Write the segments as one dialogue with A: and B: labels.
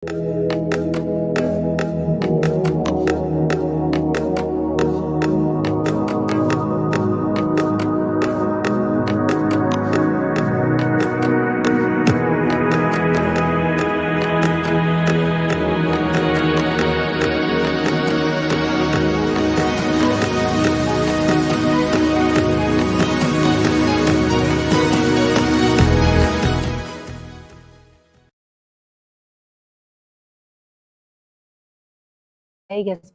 A: Vegas.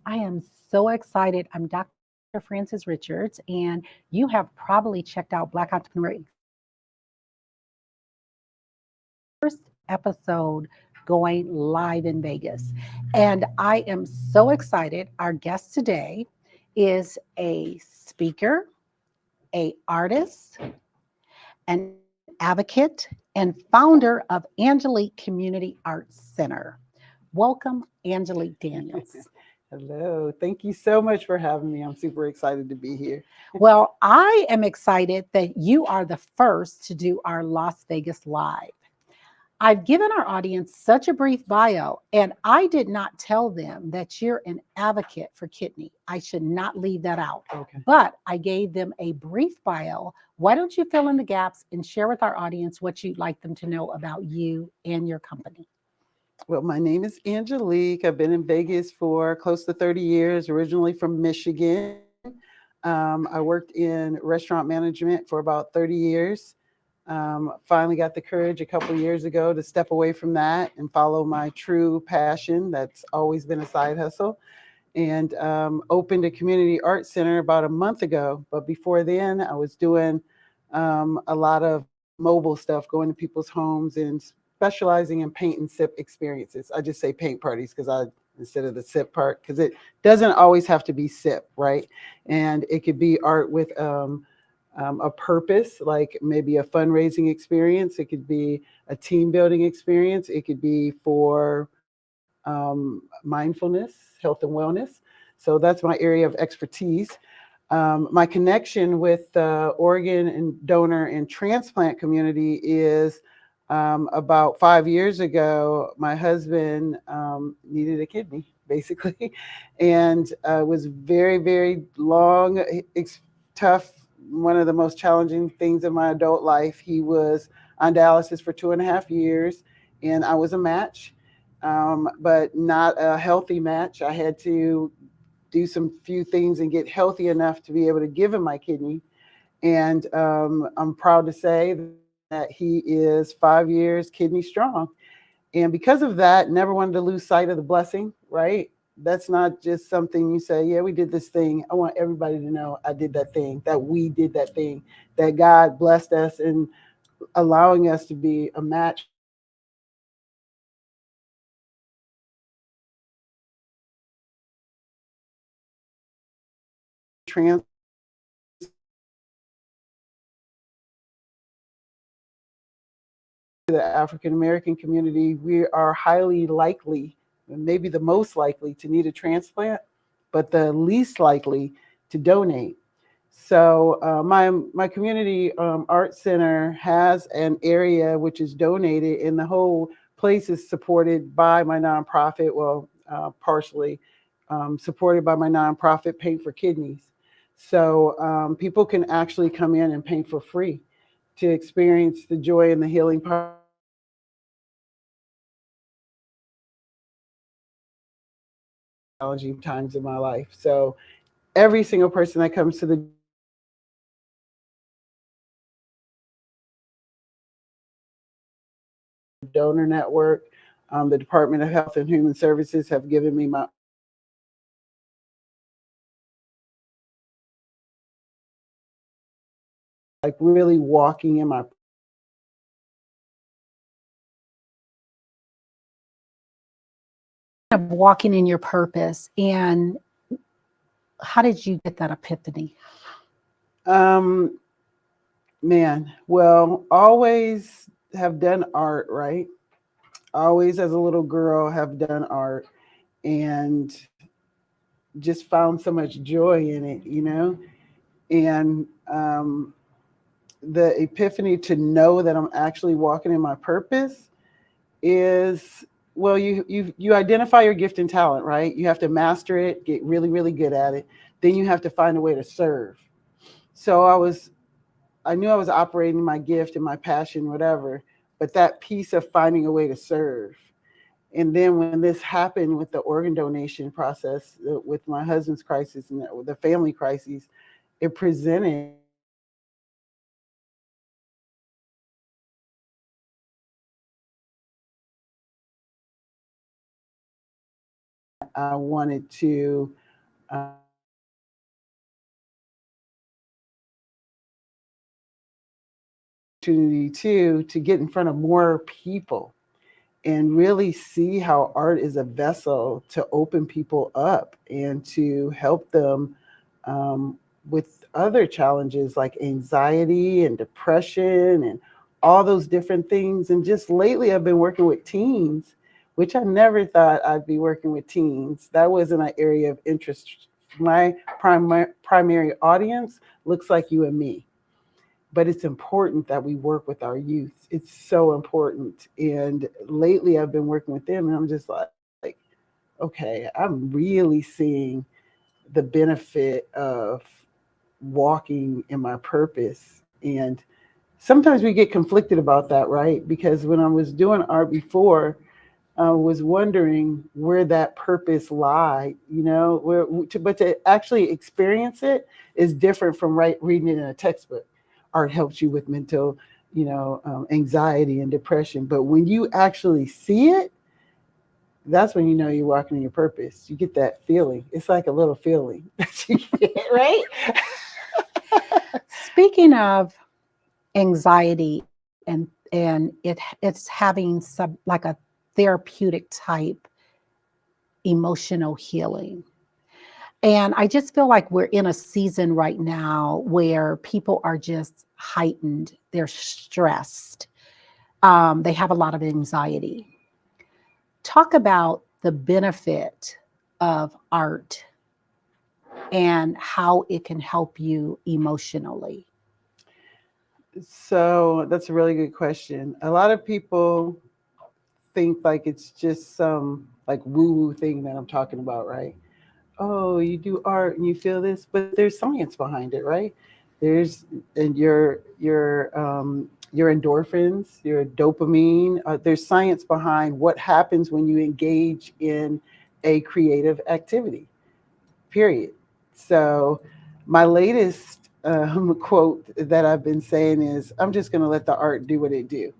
A: I am so excited. I'm Dr. Frances Richards, and you have probably checked out Black Entrepreneur first episode going live in Vegas. And I am so excited. Our guest today is a speaker, a artist, an advocate, and founder of Angelique Community Arts Center. Welcome, Angelique Daniels.
B: Hello. Thank you so much for having me. I'm super excited to be here.
A: Well, I am excited that you are the first to do our Las Vegas Live. I've given our audience such a brief bio, and I did not tell them that you're an advocate for kidney. I should not leave that out.
B: Okay.
A: But I gave them a brief bio. Why don't you fill in the gaps and share with our audience what you'd like them to know about you and your company?
B: Well, my name is Angelique. I've been in Vegas for close to 30 years, originally from Michigan. I worked in restaurant management for about 30 years. Finally got the courage a couple of years ago to step away from that and follow my true passion. That's always been a side hustle. And opened a community art center about a month ago. But before then, I was doing a lot of mobile stuff, going to people's homes and specializing in paint and sip experiences. I just say paint parties instead of the sip part, because it doesn't always have to be sip, right? And it could be art with a purpose, like maybe a fundraising experience. It could be a team building experience. It could be for mindfulness, health and wellness. So that's my area of expertise. My connection with the organ and donor and transplant community is about 5 years ago, my husband needed a kidney, basically, and it was very, very long, tough, one of the most challenging things in my adult life. He was on dialysis for 2.5 years, and I was a match, but not a healthy match. I had to do some few things and get healthy enough to be able to give him my kidney. And I'm proud to say that he is 5 years kidney strong. And because of that, never wanted to lose sight of the blessing, right? That's not just something you say, yeah, we did this thing. I want everybody to know I did that thing, that we did that thing, that God blessed us in allowing us to be a match. Trans the African American community, we are highly likely, maybe the most likely to need a transplant, but the least likely to donate. So my community art center has an area which is donated, and the whole place is supported by my nonprofit, well, partially supported by my nonprofit, Paint for Kidneys. So people can actually come in and paint for free to experience the joy and the healing part. Challenging times in my life. So every single person that comes to the donor network, the Department of Health and Human Services have given me my like really walking in my
A: Of walking in your purpose, and how did you get that epiphany?
B: um man, well, always have done art, right? Always as a little girl have done art and just found so much joy in it, and the epiphany to know that I'm actually walking in my purpose is Well, you identify your gift and talent, right? You have to master it, get really, really good at it. Then you have to find a way to serve. So I knew I was operating my gift and my passion, whatever, but that piece of finding a way to serve. And then when this happened with the organ donation process, with my husband's crisis and the family crises, it presented an opportunity I wanted to opportunity to get in front of more people and really see how art is a vessel to open people up and to help them um, with other challenges like anxiety and depression and all those different things. And just lately, I've been working with teens, which I never thought I'd be working with teens. That wasn't an area of interest. My primary audience looks like you and me, but it's important that we work with our youth. It's so important. And lately I've been working with them and I'm just like, okay, I'm really seeing the benefit of walking in my purpose. And sometimes we get conflicted about that, right? Because when I was doing art before, I was wondering where that purpose lied, but to actually experience it is different from reading it in a textbook. Art helps you with mental, anxiety and depression. But when you actually see it, that's when you know you're walking in your purpose. You get that feeling. It's like a little feeling that you get, right?
A: Speaking of anxiety and it's having some like a therapeutic type emotional healing. And I just feel like we're in a season right now where people are just heightened, they're stressed, they have a lot of anxiety. Talk about the benefit of art and how it can help you emotionally.
B: So that's a really good question. A lot of people think like it's just some like woo woo thing that I'm talking about, right? Oh, you do art and you feel this, but there's science behind it, right? There's and your endorphins, your dopamine. There's science behind what happens when you engage in a creative activity. Period. So, my latest quote that I've been saying is, "I'm just going to let the art do what it do."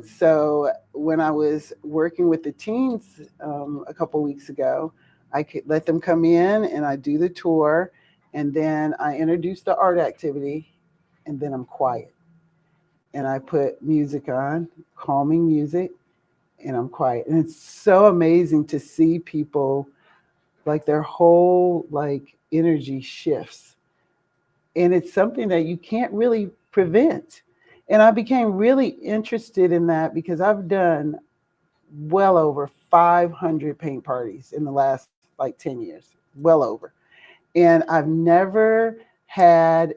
B: So when I was working with the teens a couple weeks ago, I could let them come in and I do the tour, and then I introduce the art activity, and then I'm quiet and I put music on, calming music, and I'm quiet. And it's so amazing to see people like their whole like energy shifts, and it's something that you can't really prevent. And I became really interested in that because I've done well over 500 paint parties in the last like 10 years, well over. And I've never had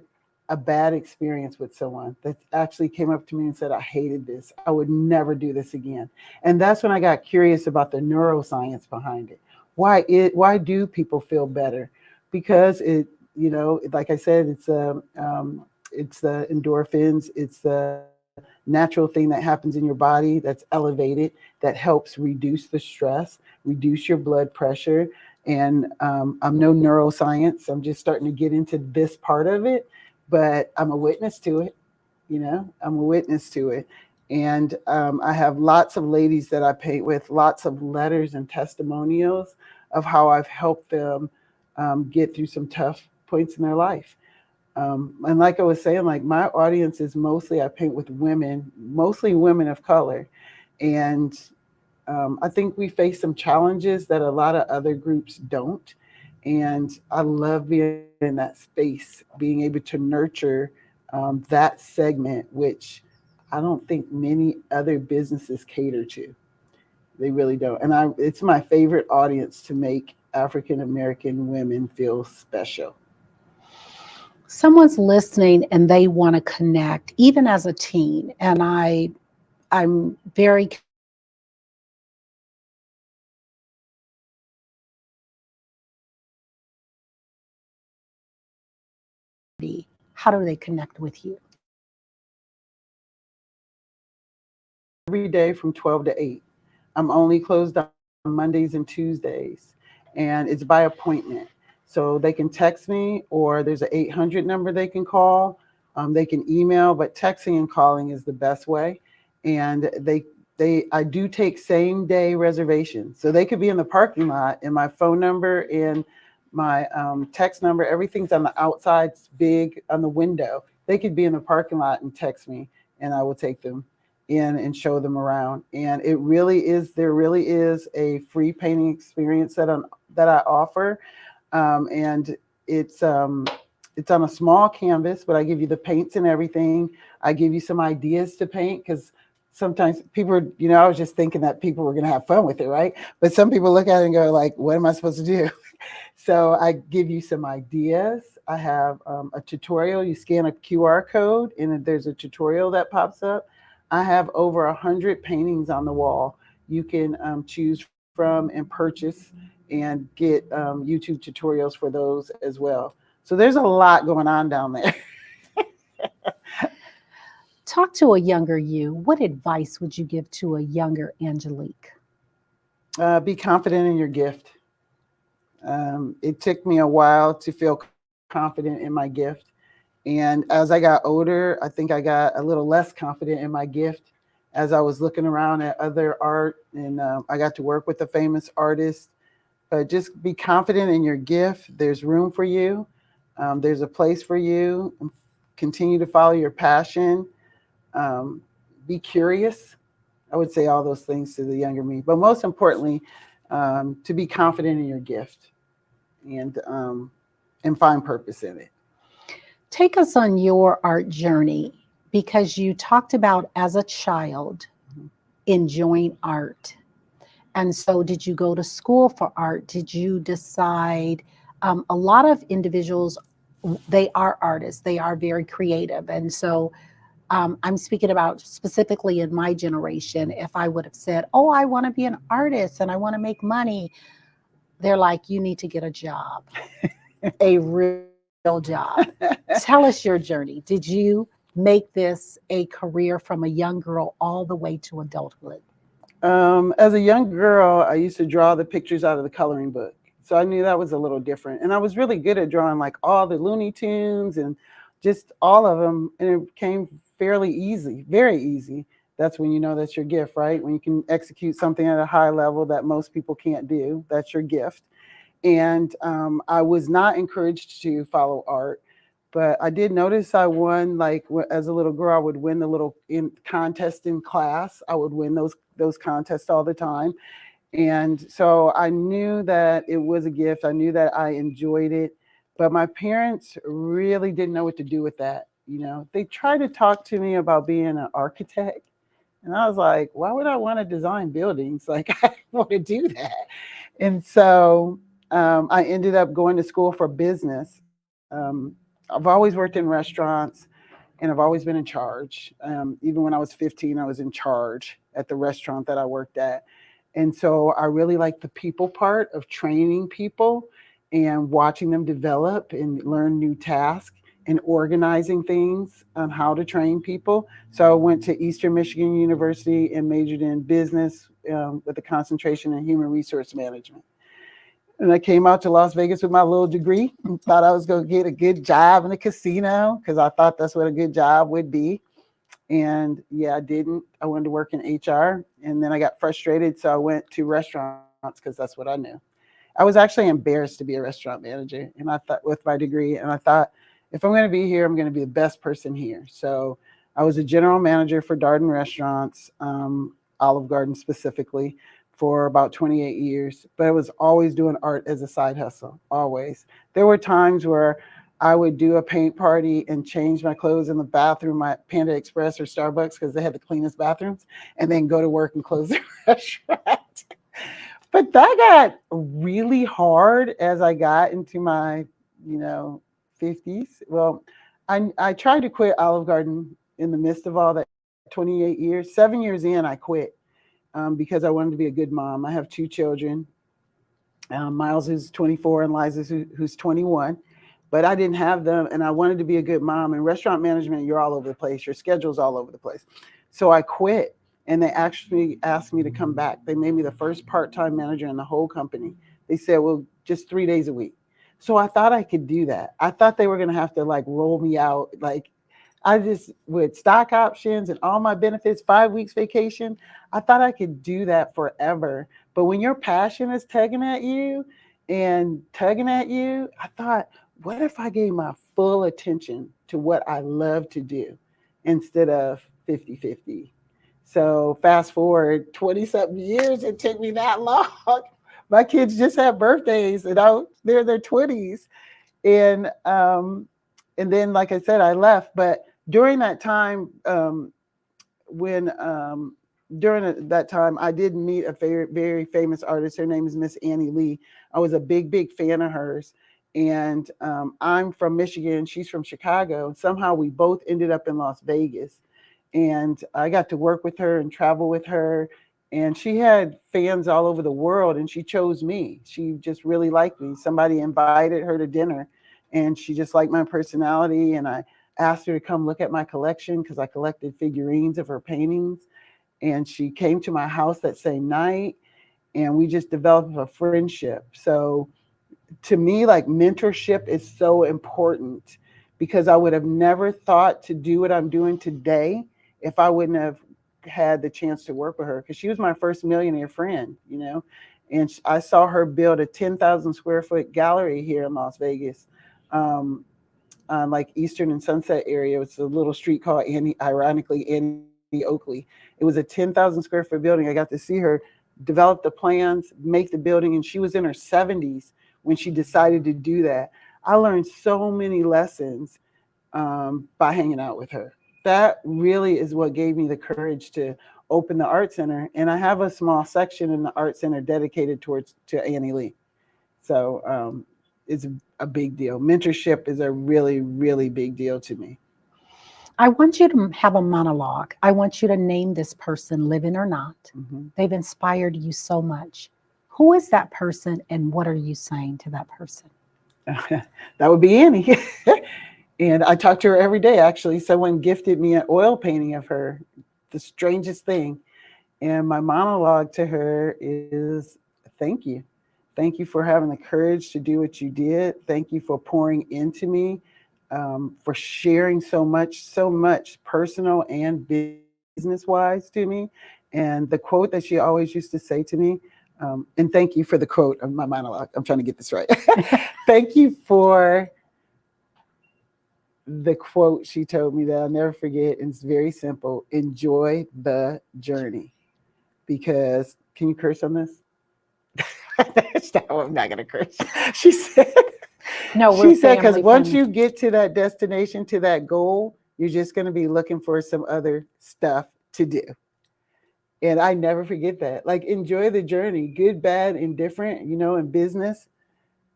B: a bad experience with someone that actually came up to me and said, I hated this. I would never do this again. And that's when I got curious about the neuroscience behind it. Why do people feel better? Because like I said, it's the endorphins, it's the natural thing that happens in your body that's elevated, that helps reduce the stress, reduce your blood pressure. And I'm no neuroscience. I'm just starting to get into this part of it, but I'm a witness to it. I'm a witness to it. And I have lots of ladies that I paint with, lots of letters and testimonials of how I've helped them get through some tough points in their life. And like I was saying, like my audience is mostly, I paint with women, mostly women of color. And I think we face some challenges that a lot of other groups don't. And I love being in that space, being able to nurture that segment, which I don't think many other businesses cater to. They really don't. And it's my favorite audience to make African American women feel special.
A: Someone's listening and they want to connect even as a teen, and I'm very connected with how do they connect with you?
B: Every day from 12 to 8. I'm only closed on Mondays and Tuesdays, and it's by appointment. So they can text me, or there's an 800 number they can call. They can email, but texting and calling is the best way. And I do take same day reservations. So they could be in the parking lot, and my phone number and my text number, everything's on the outside, it's big on the window. They could be in the parking lot and text me, and I will take them in and show them around. And there really is a free painting experience that I offer. And it's on a small canvas, but I give you the paints and everything. I give you some ideas to paint, because sometimes people are, I was just thinking that people were going to have fun with it, right? But some people look at it and go like, what am I supposed to do? So I give you some ideas. I have a tutorial. You scan a QR code and there's a tutorial that pops up. I have over 100 paintings on the wall you can choose from and purchase, and get YouTube tutorials for those as well. So there's a lot going on down there.
A: Talk to a younger you. What advice would you give to a younger Angelique?
B: Be confident in your gift. It took me a while to feel confident in my gift. And as I got older, I think I got a little less confident in my gift as I was looking around at other art. And I got to work with a famous artist. But just be confident in your gift. There's room for you. There's a place for you. Continue to follow your passion. Um, be curious. I would say all those things to the younger me. But most importantly, to be confident in your gift, and find purpose in it.
A: Take us on your art journey, because you talked about as a child
B: Mhm.
A: enjoying art. And so, did you go to school for art? Did you decide? A lot of individuals, they are artists, they are very creative. And so, I'm speaking about specifically in my generation. If I would have said, oh, I want to be an artist and I want to make money, they're like, you need to get a job, a real job. Tell us your journey. Did you make this a career from a young girl all the way to adulthood?
B: As a young girl, I used to draw the pictures out of the coloring book. So I knew that was a little different. And I was really good at drawing like all the Looney Tunes and just all of them. And it came fairly easy, very easy. That's when you know that's your gift, right? When you can execute something at a high level that most people can't do, that's your gift. And I was not encouraged to follow art, but I did notice I won, like as a little girl, I would win the little in contest in class. I would win those contests all the time. And so I knew that it was a gift. I knew that I enjoyed it, but my parents really didn't know what to do with that. They tried to talk to me about being an architect. And I was like, why would I want to design buildings? Like, I don't want to do that. And so I ended up going to school for business. I've always worked in restaurants, and I've always been in charge. Even when I was 15, I was in charge at the restaurant that I worked at. And so I really like the people part of training people and watching them develop and learn new tasks and organizing things on how to train people. So I went to Eastern Michigan University and majored in business with a concentration in human resource management. And I came out to Las Vegas with my little degree and thought I was going to get a good job in a casino, because I thought that's what a good job would be. And yeah, I didn't. I wanted to work in HR, and then I got frustrated. So I went to restaurants because that's what I knew. I was actually embarrassed to be a restaurant manager, and I thought, with my degree, and I thought, if I'm going to be here, I'm going to be the best person here. So I was a general manager for Darden Restaurants, Olive Garden specifically, for about 28 years. But I was always doing art as a side hustle, always. There were times where I would do a paint party and change my clothes in the bathroom at Panda Express or Starbucks, because they had the cleanest bathrooms, and then go to work and close the restaurant. But that got really hard as I got into my, you know, 50s. Well, I tried to quit Olive Garden in the midst of all that 28 years. 7 years in, I quit because I wanted to be a good mom. I have two children. Miles, who's 24, and Liza, who's 21. but I didn't have them, and I wanted to be a good mom. In restaurant management, you're all over the place. Your schedule's all over the place. So I quit, and they actually asked me to come back. They made me the first part-time manager in the whole company. They said, well, just 3 days a week. So I thought I could do that. I thought they were going to have to like roll me out. Like I just, with stock options and all my benefits, 5 weeks vacation, I thought I could do that forever. But when your passion is tugging at you, I thought, what if I gave my full attention to what I love to do instead of 50-50? So fast forward 20 something years, it took me that long. My kids just had birthdays and they're in their 20s. And and then, like I said, I left. But during that time, when during that time, I did meet a very, very famous artist. Her name is Miss Annie Lee. I was a big, big fan of hers. And I'm from Michigan. She's from Chicago. And somehow we both ended up in Las Vegas. And I got to work with her and travel with her. And she had fans all over the world, and she chose me. She just really liked me. Somebody invited her to dinner, and she just liked my personality. And I asked her to come look at my collection because I collected figurines of her paintings. And she came to my house that same night, and we just developed a friendship. So to me, like, mentorship is so important, because I would have never thought to do what I'm doing today if I wouldn't have had the chance to work with her, because she was my first millionaire friend. And I saw her build a 10,000 square foot gallery here in Las Vegas, on like Eastern and Sunset area. It's a little street called Annie Oakley. It was a 10,000 square foot building. I got to see her develop the plans, make the building, and she was in her 70s when she decided to do that. I learned so many lessons by hanging out with her. That really is what gave me the courage to open the art center. And I have a small section in the art center dedicated to Annie Lee. So it's a big deal. Mentorship is a really, really big deal to me.
A: I want you to have a monologue. I want you to name this person, living or not.
B: Mm-hmm.
A: They've inspired you so much. Who is that person, and what are you saying to that person?
B: That would be Annie. And I talk to her every day, actually. Someone gifted me an oil painting of her, the strangest thing. And my monologue to her is, thank you. Thank you for having the courage to do what you did. Thank you for pouring into me, for sharing so much personal and business wise to me. And the quote that she always used to say to me, and thank you for the quote of my monologue. I'm trying to get this right. Thank you for the quote she told me that I'll never forget. And it's very simple: enjoy the journey. Because, can you curse on this? No, I'm not going to curse. She said,
A: No, we're
B: she said, because
A: family
B: once
A: friendly.
B: you get to that destination, to that goal, you're just going to be looking for some other stuff to do. And I never forget that. Like, enjoy the journey, good, bad, indifferent. In business,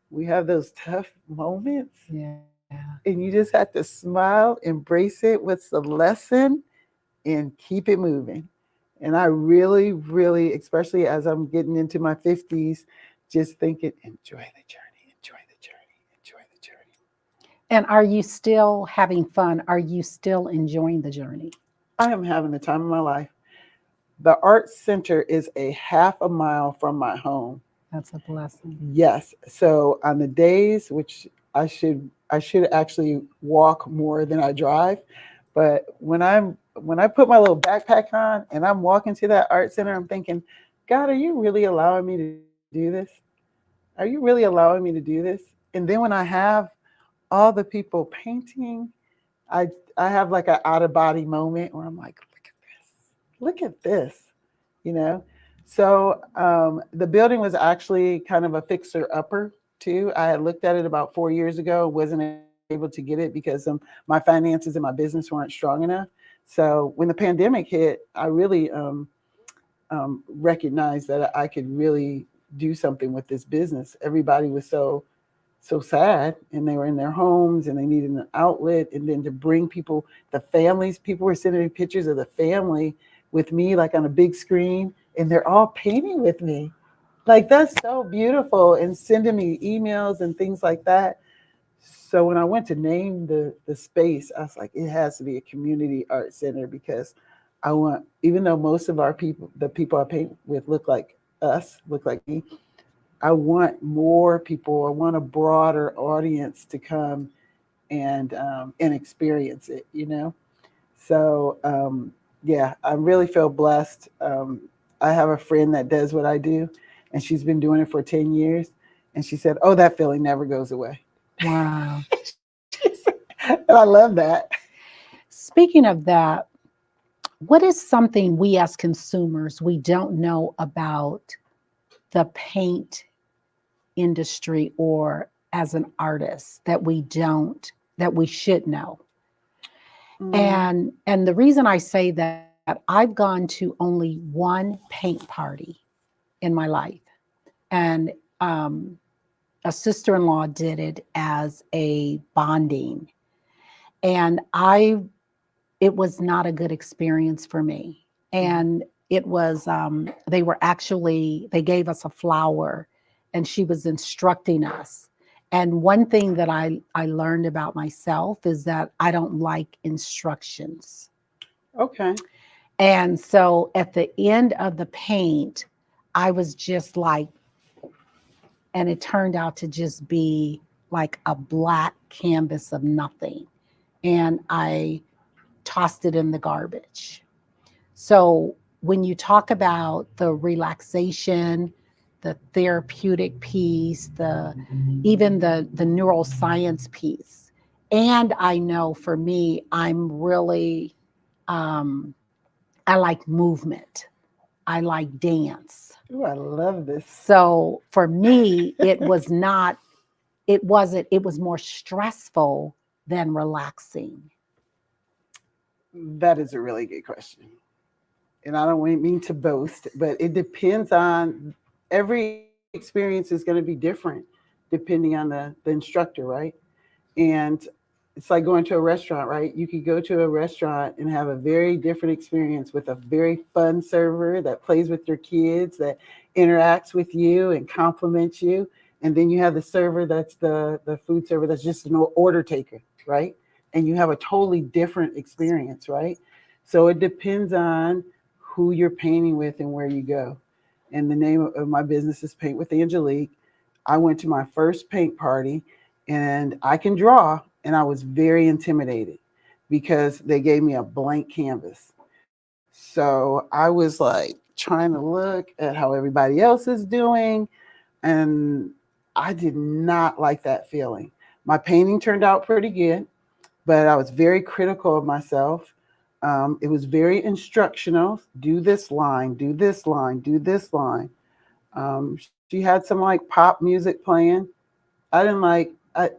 B: we have those tough moments,
A: Yeah.
B: and you just have to smile, embrace it. What's the lesson? And keep it moving. And I really, really, especially as I'm getting into my 50s, just thinking, enjoy the journey, enjoy the journey, enjoy the journey.
A: And are you still having fun? Are you still enjoying the journey?
B: I am having the time of my life. The art center is a half a mile from my home.
A: That's a blessing.
B: Yes. So on the days which I should actually walk more than I drive, but when I put my little backpack on and I'm walking to that art center, I'm thinking, God, are you really allowing me to do this? Are you really allowing me to do this? And then when I have all the people painting, I I have like an out of body moment where I'm like, look at this, look at this, you know. So the building was actually kind of a fixer upper too. I had looked at it about 4 years ago, wasn't able to get it because my finances and my business weren't strong enough. So when the pandemic hit, I really recognized that I could really do something with this business. Everybody was so sad, and they were in their homes and they needed an outlet. And then to bring people, the families, people were sending me pictures of the family with me, like on a big screen, and they're all painting with me. Like, that's so beautiful, and sending me emails and things like that. So when I went to name the space, I was like, it has to be a community art center because I want, even though most of our people, the people I paint with look like us, look like me, I want more people. I want a broader audience to come and experience it. So yeah, I really feel blessed. I have a friend that does what I do, and she's been doing it for 10 years, and she said, "Oh, that feeling never goes away."
A: Wow.
B: And I love that.
A: Speaking of that, what is something we as consumers we don't know about the paint industry or as an artist that we should know?
B: Mm,
A: And the reason I say that, I've gone to only one paint party in my life, and a sister-in-law did it as a bonding, and I it was not a good experience for me.
B: mhm.
A: And it was they gave us a flower, and she was instructing us. And one thing that I learned about myself is that I don't like instructions.
B: Okay.
A: And so at the end of the paint, I was just like, and it turned out to just be like a black canvas of nothing. And I tossed it in the garbage. So when you talk about the relaxation, the therapeutic piece, the even the neuroscience piece, and I know for me, um, I like movement. I like dance.
B: Ooh, I love this.
A: So for me, it was more stressful than relaxing.
B: That is a really good question. And I don't mean to boast, but it depends on every experience is going to be different depending on the instructor, right? And it's like going to a restaurant, right? You could go to a restaurant and have a very different experience with a very fun server that plays with your kids, that interacts with you and compliments you. And then you have the server that's the food server that's just an order taker, right? And you have a totally different experience, right? So it depends on who you're painting with and where you go. And the name of my business is Paint with Angelique. I went to my first paint party and I can draw, and I was very intimidated because they gave me a blank canvas. So I was like trying to look at how everybody else is doing, and I did not like that feeling. My painting turned out pretty good, but I was very critical of myself. It was very instructional. Do this line, do this line, do this line. She had some like pop music playing. I didn't like I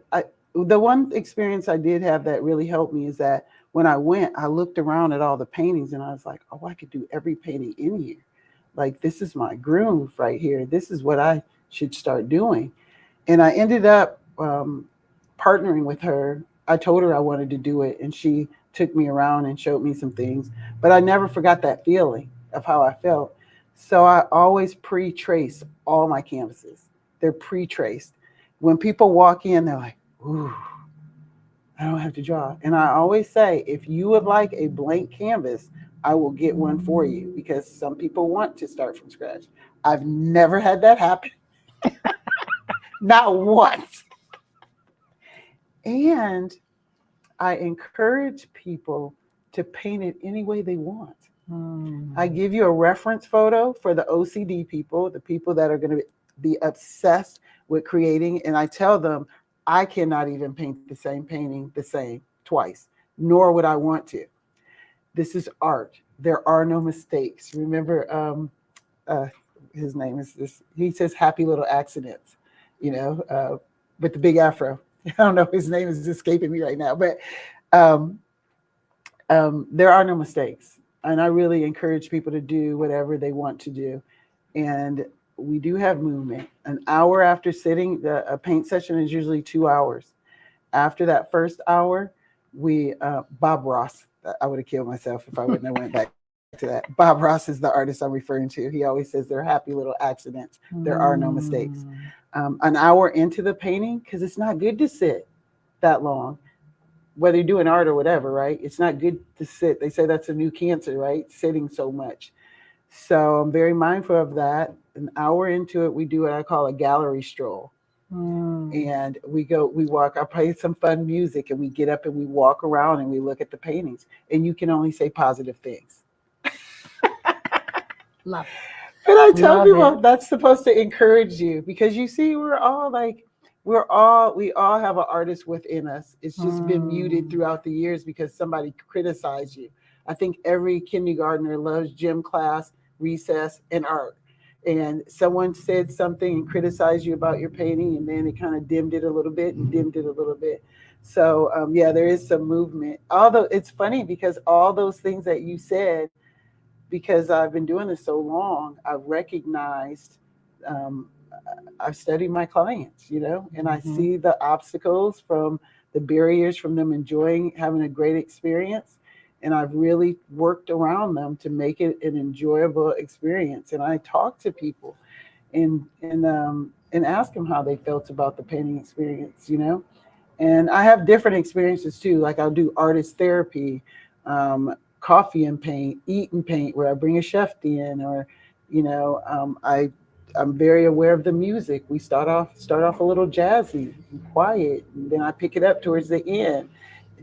B: the one experience I did have that really helped me is that when I went, I looked around at all the paintings and I was like, oh, I could do every painting in here. Like this is my groove right here. This is what I should start doing. And I ended up partnering with her. I told her I wanted to do it, and she took me around and showed me some things. But I never forgot that feeling of how I felt. So I always pre-trace all my canvases. They're pre-traced. When people walk in, they're like, "Ooh, I don't have to draw." And I always say, if you would like a blank canvas, I will get one for you because some people want to start from scratch. I've never had that happen, not once. And I encourage people to paint it any way they want. I
A: Mm.
B: give you a reference photo for the OCD people, the people that are going to be obsessed with creating. And I tell them, I cannot even paint the same painting the same twice, nor would I want to. This is art. There are no mistakes. Remember, uh, his name is this, he says happy little accidents, you know, with the big afro. I don't know, his name is escaping me right now, but um, there are no mistakes. And I really encourage people to do whatever they want to do. And we do have movement. An hour after sitting, a paint session is usually 2 hours. After that first hour, Bob Ross, I would have killed myself if I wouldn't have went back to that. Bob Ross is the artist I'm referring to. He always says they're happy little accidents. There are no mistakes.
A: Mm.
B: An hour into the painting, because it's not good to sit. that long, whether you're doing art or whatever, right? It's not good to sit. They say that's a new cancer, right? Sitting so much. So I'm very mindful of that. An hour into it, we do what I call a gallery stroll.
A: Mm.
B: And we walk, I play some fun music and we get up and we walk around and we look at the paintings. And you can only say positive things.
A: Love
B: And I
A: it.
B: tell
A: Love it.
B: people that's supposed to encourage you because you see, we all have an artist within us. It's just been muted
A: Mm.
B: throughout the years because somebody criticized you. I think every kindergartner loves gym class, recess, and art. And someone said something and criticized you about your painting, and then it kind of dimmed it a little bit and dimmed it a little bit. So, yeah, there is some movement. Although it's funny because all those things that you said, because I've been doing this so long, I've recognized, um, I've studied my clients, and I
A: Mhm.
B: see the obstacles from the barriers from them enjoying having a great experience. And I've really worked around them to make it an enjoyable experience. And I talk to people and ask them how they felt about the painting experience. And I have different experiences too. Like I'll do artist therapy, coffee and paint, eat and paint, where I bring a chef in, or I'm very aware of the music. We start off a little jazzy and quiet, and then I pick it up towards the end,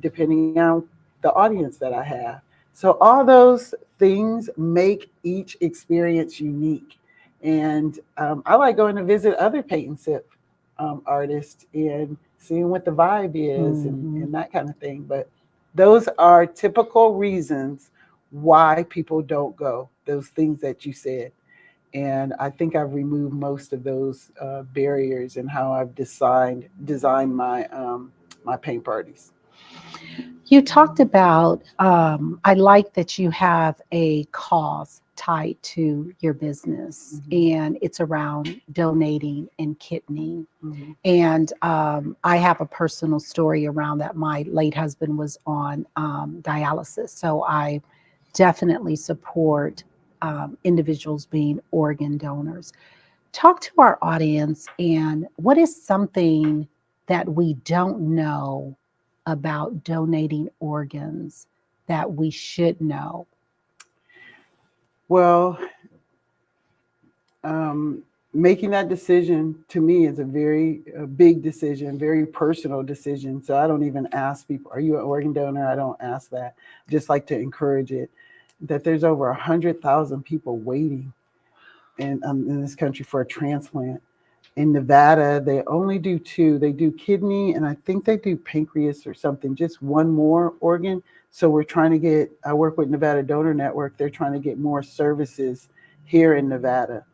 B: depending on the audience that I have. So all those things make each experience unique. And I like going to visit other paint and sip artists and seeing what the vibe is
A: Mhm.
B: and that kind of thing. But those are typical reasons why people don't go, those things that you said. And I think I've removed most of those barriers in how I've designed my paint parties.
A: You talked about, I like that you have a cause tied to your business,
B: Mm-hmm.
A: and it's around donating and kidney.
B: Mm-hmm.
A: And I have a personal story around that. My late husband was on dialysis. So I definitely support individuals being organ donors. Talk to our audience, and what is something that we don't know about donating organs that we should know?
B: Well, um, making that decision to me is a very big decision, very personal decision. So I don't even ask people, "Are you an organ donor?" I don't ask that. Just like to encourage it. That there's over 100,000 people waiting in this country for a transplant. In Nevada, they only do two. They do kidney, and I think they do pancreas or something, just one more organ. So we're trying to I work with Nevada Donor Network. They're trying to get more services here in Nevada.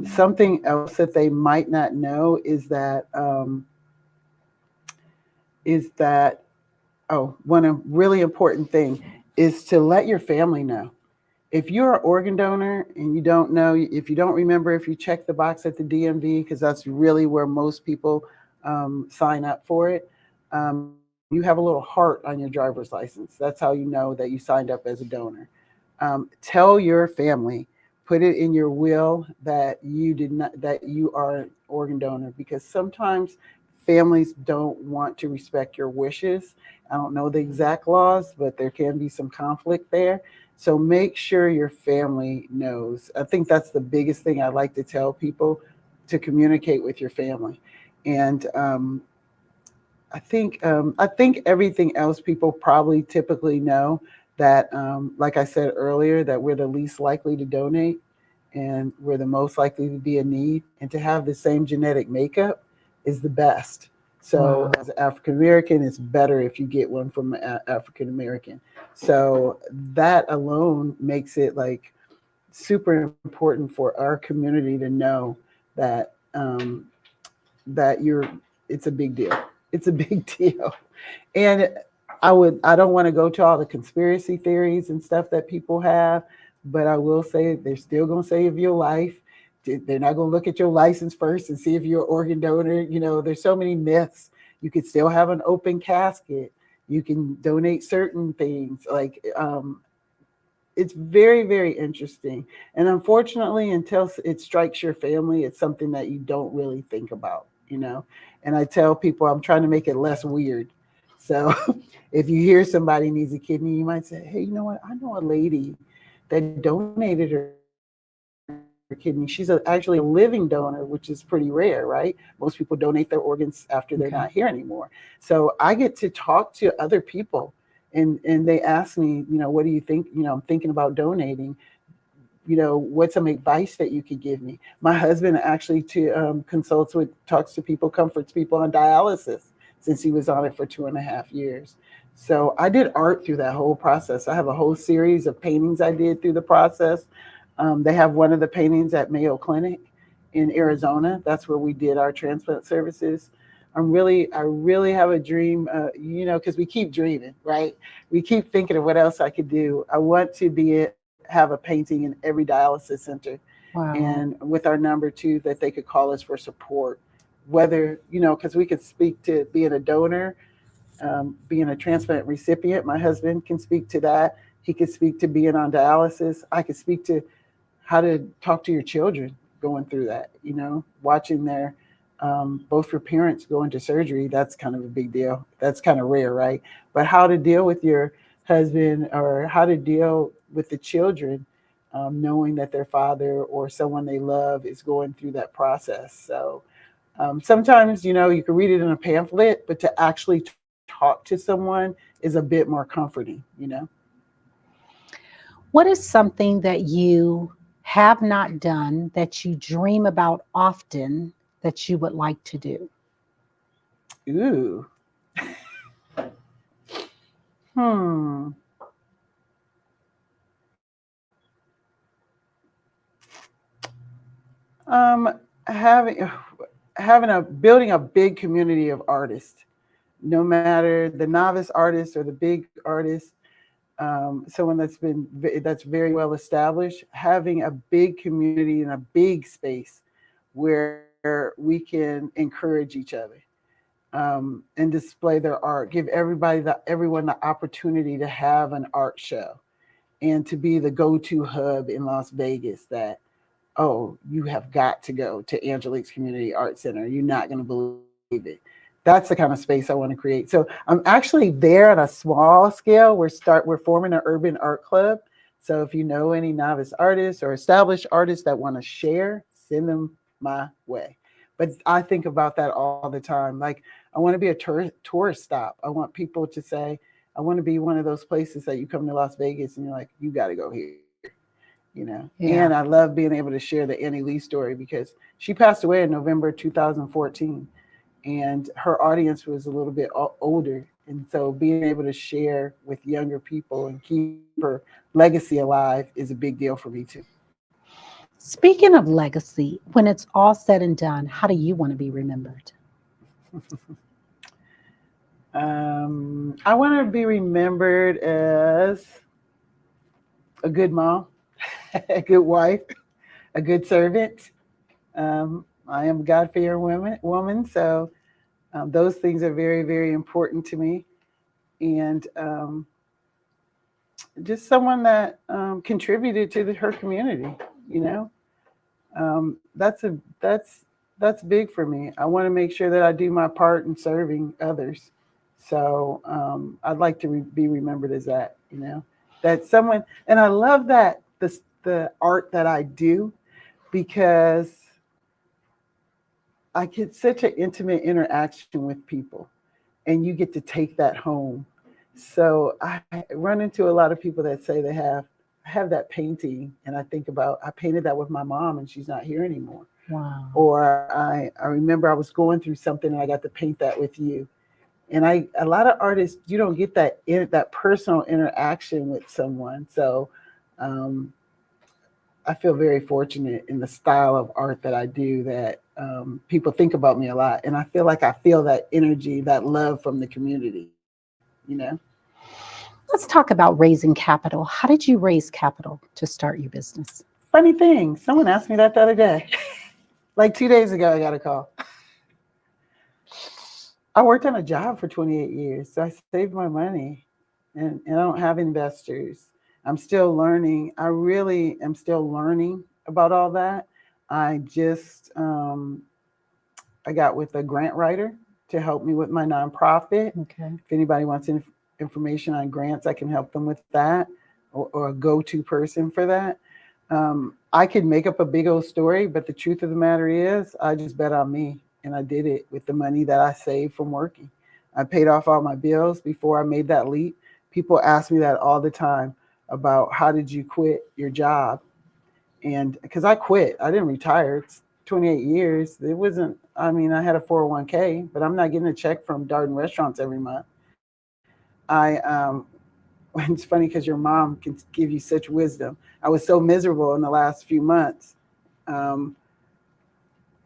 B: Something else that they might not know is that one really important thing is to let your family know. If you're an organ donor and you don't know, if you don't remember, if you check the box at the DMV, because that's really where most people sign up for it, you have a little heart on your driver's license. That's how you know that you signed up as a donor. Tell your family, put it in your will that you are an organ donor, because sometimes families don't want to respect your wishes. I don't know the exact laws, but there can be some conflict there. So make sure your family knows. I think that's the biggest thing I like to tell people, to communicate with your family. And I think everything else people probably typically know, that, like I said earlier, that we're the least likely to donate and we're the most likely to be in need, and to have the same genetic makeup is the best. So
A: Wow.
B: as an African American, it's better if you get one from an African American. So that alone makes it like super important for our community to know that that you're it's a big deal. It's a big deal. And I don't want to go to all the conspiracy theories and stuff that people have, but I will say they're still going to save your life. They're not going to look at your license first and see if you're an organ donor. There's so many myths. You could still have an open casket. You can donate certain things. Like, it's very, very interesting. And unfortunately, until it strikes your family, it's something that you don't really think about. you know. And I tell people I'm trying to make it less weird. So if you hear somebody needs a kidney, you might say, hey, you know what? I know a lady that donated her kidney. She's actually a living donor, which is pretty rare, right? Most people donate their organs after they're not here anymore. So I get to talk to other people, and they ask me, what do you think? I'm thinking about donating. What's some advice that you could give me? My husband actually talks to people, comforts people on dialysis since he was on it for 2.5 years. So I did art through that whole process. I have a whole series of paintings I did through the process. They have one of the paintings at Mayo Clinic in Arizona. That's where we did our transplant services. I really have a dream, because we keep dreaming, right? We keep thinking of what else I could do. I want to have a painting in every dialysis center, and
A: Wow.
B: with our number two, that they could call us for support. Whether because we could speak to being a donor, being a transplant recipient. My husband can speak to that. He could speak to being on dialysis. I could speak to how to talk to your children going through that, watching their both your parents go into surgery. That's kind of a big deal. That's kind of rare, right? But how to deal with your husband, or how to deal with the children, knowing that their father or someone they love is going through that process. So sometimes, you can read it in a pamphlet, but to actually talk to someone is a bit more comforting.
A: What is something that you have not done that you dream about often that you would like to do?
B: Ooh. Hmm. Having building a big community of artists, no matter the novice artist or the big artist, someone that's very well established, having a big community in a big space where we can encourage each other, and display their art, give everyone the opportunity to have an art show, and to be the go-to hub in Las Vegas that, oh, you have got to go to Angelique's Community Art Center. You're not going to believe it. That's the kind of space I want to create. So I'm actually there at a small scale. We're forming an urban art club. So if you know any novice artists or established artists that want to share, send them my way. But I think about that all the time. Like, I want to be a tourist stop. I want people to say, I want to be one of those places that you come to Las Vegas and you're like, you got to go here. And I
A: Yeah.
B: love being able to share the Annie Lee story, because she passed away in November 2014, and her audience was a little bit older. And so being able to share with younger people and keep her legacy alive is a big deal for me too.
A: Speaking of legacy, when it's all said and done, how do you want to be remembered?
B: I want to be remembered as a good mom, a good wife, a good servant. I am a God-fearing woman, so those things are very, very important to me. And just someone that contributed to her community. You know, that's big for me. I want to make sure that I do my part in serving others. So I'd like to be remembered as that. That someone, and I love that the art that I do, because I get such an intimate interaction with people, and you get to take that home. So I run into a lot of people that say I have that painting, and I think about, I painted that with my mom and she's not here anymore.
A: Wow.
B: Or I remember I was going through something and I got to paint that with you. And a lot of artists, you don't get that personal interaction with someone. So um, I feel very fortunate in the style of art that I do, that people think about me a lot. And I feel like I feel that energy, that love from the community.
A: Let's talk about raising capital. How did you raise capital to start your business?
B: Funny thing, someone asked me that the other day. Like 2 days ago, I got a call. I worked on a job for 28 years, so I saved my money, and I don't have investors. I'm still learning. I really am still learning about all that. I just I got with a grant writer to help me with my nonprofit.
A: Okay.
B: If anybody wants information on grants, I can help them with that, or a go-to person for that. I could make up a big old story, but the truth of the matter is, I just bet on me, and I did it with the money that I saved from working. I paid off all my bills before I made that leap. People ask me that all the time about how did you quit your job? And because I quit, I didn't retire. It's 28 years. It wasn't, I mean, I had a 401k, but I'm not getting a check from Darden Restaurants every month. It's funny because your mom can give you such wisdom. I was so miserable in the last few months. Um,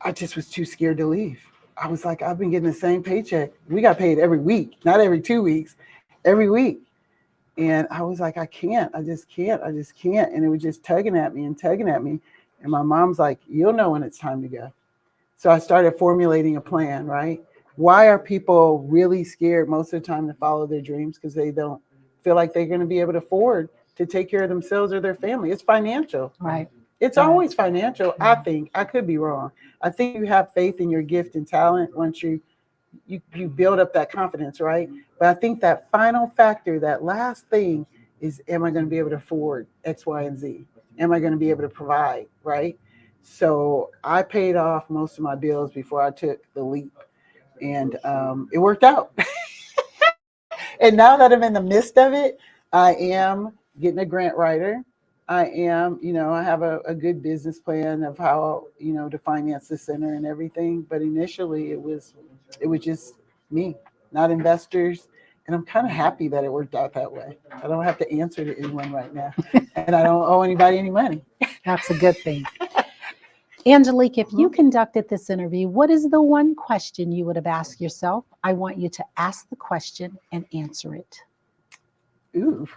B: I just was too scared to leave. I was like, I've been getting the same paycheck. We got paid every week, not every 2 weeks, every week. And I was like, I can't. I just can't. I just can't. And it was just tugging at me and tugging at me. And my mom's like, you'll know when it's time to go. So I started formulating a plan, right? Why are people really scared most of the time to follow their dreams? Because they don't feel like they're going to be able to afford to take care of themselves or their family. It's financial.
A: Right.
B: It's
A: Right.
B: always financial, I think. I could be wrong. I think you have faith in your gift and talent once you build up that confidence, right? But I think that final factor, that last thing is, am I going to be able to afford X, Y, and Z? Am I going to be able to provide, right? So I paid off most of my bills before I took the leap, and it worked out. And now that I'm in the midst of it, I am getting a grant writer. I am, I have a good business plan of how, to finance the center and everything. But initially it was just me, not investors. And I'm kind of happy that it worked out that way. I don't have to answer to anyone right now. And I don't owe anybody any money.
A: That's a good thing. Angelique, if you
B: Mhm.
A: conducted this interview, what is the one question you would have asked yourself? I want you to ask the question and answer it.
B: Ooh.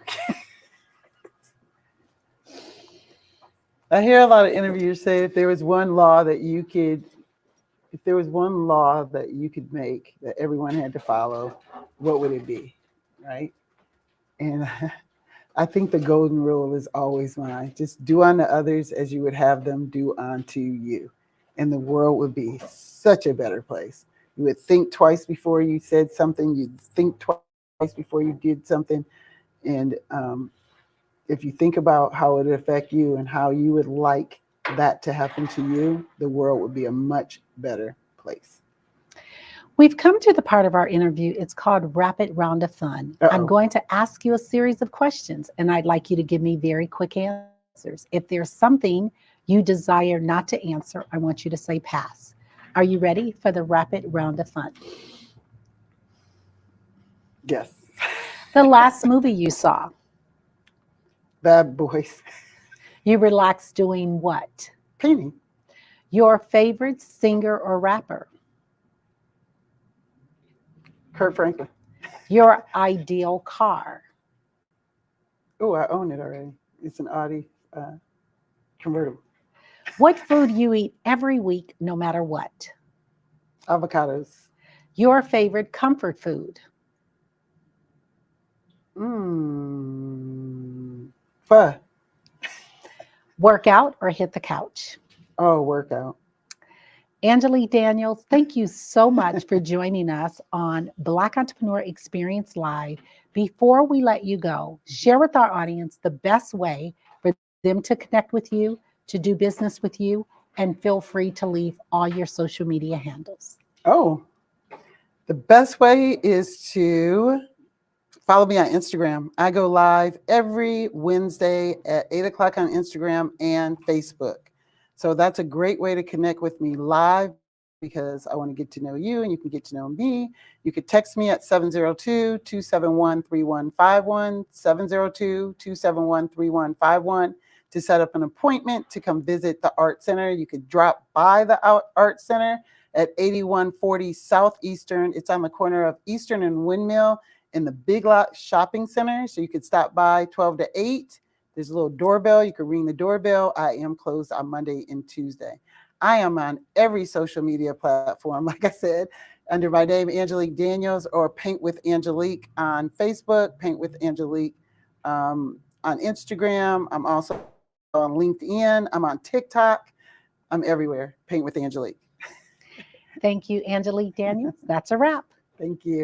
B: I hear a lot of interviewers say if there was one law that you could make that everyone had to follow, what would it be? Right? And I think the golden rule is always mine. Just do unto others as you would have them do unto you. And the world would be such a better place. You would think twice before you said something, you'd think twice before you did something. And if you think about how it would affect you and how you would like that to happen to you, the world would be a much better place.
A: We've come to the part of our interview. It's called Rapid Round of Fun. I'm
B: Uh-oh.
A: going to ask you a series of questions, and I'd like you to give me very quick answers. If there's something you desire not to answer, I want you to say pass. Are you ready for the rapid round of fun?
B: Yes.
A: The last movie you saw,
B: Bad boys.
A: you relaxed doing what?
B: Painting.
A: Your favorite singer or rapper,
B: Kurt Franklin.
A: your ideal car,
B: Oh, I own it already. It's an Audi convertible.
A: what food you eat every week, no matter what,
B: Avocados.
A: your favorite comfort food,
B: Mmm. Pho.
A: work out or hit the couch.
B: Oh, workout.
A: Angelique Daniels, thank you so much for joining us on Black Entrepreneur Experience Live. Before we let you go, share with our audience the best way for them to connect with you, to do business with you, and feel free to leave all your social media handles.
B: Oh, the best way is to follow me on Instagram. I go live every Wednesday at 8 o'clock on Instagram and Facebook. So that's a great way to connect with me live because I want to get to know you and you can get to know me. You could text me at 702-271-3151, 702-271-3151 to set up an appointment to come visit the Art Center. You could drop by the Art Center at 8140 Southeastern. It's on the corner of Eastern and Windmill in the Big Lot Shopping Center. So you could stop by 12 to 8. There's a little doorbell. You can ring the doorbell. I am closed on Monday and Tuesday. I am on every social media platform, like I said, under my name, Angelique Daniels, or Paint with Angelique on Facebook, Paint with Angelique on Instagram. I'm also on LinkedIn. I'm on TikTok. I'm everywhere. Paint with Angelique.
A: Thank you, Angelique Daniels. That's a wrap.
B: Thank you.